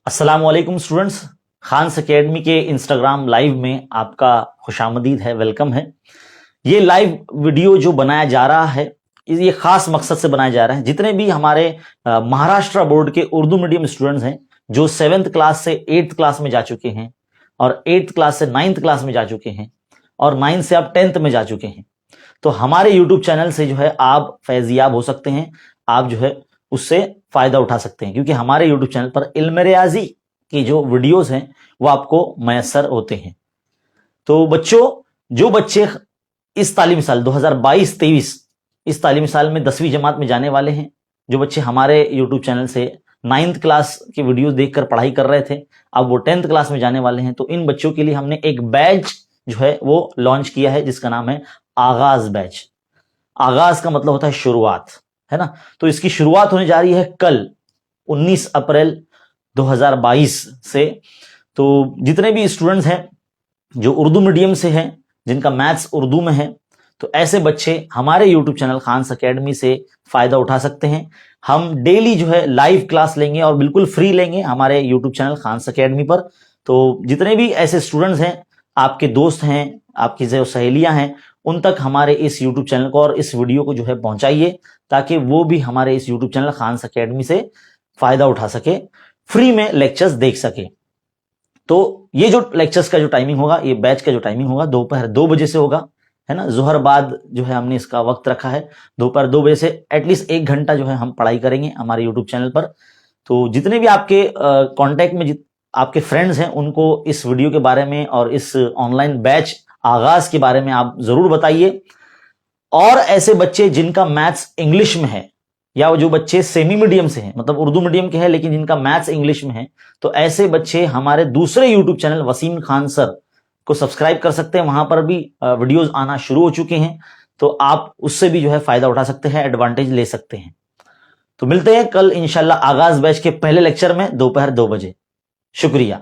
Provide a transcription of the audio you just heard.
अस्सलाम वालेकुम students, Khans academy के इंस्टाग्राम लाइव में आपका खुशामदीद है, वेलकम है। ये लाइव वीडियो जो बनाया जा रहा है ये खास मकसद से बनाया जा रहा है। जितने भी हमारे महाराष्ट्र बोर्ड के उर्दू मीडियम स्टूडेंट्स हैं जो 7th क्लास से 8th क्लास में जा चुके हैं और 8th क्लास से 9th क्लास में जा चुके हैं और 9th से आप 10th में जा चुके हैं, तो हमारे यूट्यूब चैनल से जो है आप फैजियाब हो सकते हैं, आप जो है उससे फायदा उठा सकते हैं, क्योंकि हमारे यूट्यूब चैनल पर इल्म रियाजी की जो वीडियोस हैं वो आपको मैसर होते हैं। तो बच्चों, जो बच्चे इस तालीमी साल 2022-23 इस तालीमी साल में 10वीं जमात में जाने वाले हैं, जो बच्चे हमारे यूट्यूब चैनल से 9th क्लास की वीडियोस देखकर पढ़ाई कर रहे थे, अब वो 10th क्लास में जाने वाले हैं, तो इन बच्चों के लिए हमने एक बैच जो है वो लॉन्च किया है जिसका नाम है आगाज बैच। आगाज का मतलब होता है शुरुआत, है ना। तो इसकी शुरुआत होने जा रही है कल 19 अप्रैल 2022 से। तो जितने भी स्टूडेंट्स हैं जो उर्दू मीडियम से हैं, जिनका मैथ्स उर्दू में है, तो ऐसे बच्चे हमारे यूट्यूब चैनल खान्स एकेडमी से फायदा उठा सकते हैं। हम डेली जो है लाइव क्लास लेंगे और बिल्कुल फ्री लेंगे हमारे यूट्यूब चैनल खान्स एकेडमी पर। तो जितने भी ऐसे स्टूडेंट्स हैं, आपके दोस्त हैं, आपकी जो सहेलियां हैं, उन तक हमारे इस यूट्यूब चैनल को और इस वीडियो को जो है पहुंचाइए, ताकि वो भी हमारे इस यूट्यूब चैनल खान्स एकेडमी से फायदा उठा सके, फ्री में लेक्चर्स देख सके। तो ये जो लेक्चर्स का जो टाइमिंग होगा, ये बैच का जो टाइमिंग होगा, दोपहर 2 बजे से होगा, है ना। जोहर बाद जो है हमने इसका वक्त रखा है, दोपहर 2 बजे से एटलीस्ट 1 घंटा जो है हम पढ़ाई करेंगे हमारे यूट्यूब चैनल पर। तो जितने भी आपके कांटेक्ट में आपके फ्रेंड्स हैं, उनको इस वीडियो के बारे में और इस ऑनलाइन बैच आगाज के बारे में आप जरूर बताइए। और ऐसे बच्चे जिनका मैथ्स इंग्लिश में है, या वो जो बच्चे सेमी मीडियम से हैं, मतलब उर्दू मीडियम के हैं लेकिन जिनका मैथ्स इंग्लिश में है, तो ऐसे बच्चे हमारे दूसरे YouTube channel Wasim Khan sir को सब्सक्राइब कर सकते हैं। वहां पर भी वीडियोस आना शुरू हो चुके हैं, तो आप उससे भी जो है फायदा उठा सकते हैं, एडवांटेज ले सकते हैं। तो मिलते हैं कल इंशाल्लाह आगाज बैच के पहले लेक्चर में दोपहर 2 बजे। शुक्रिया।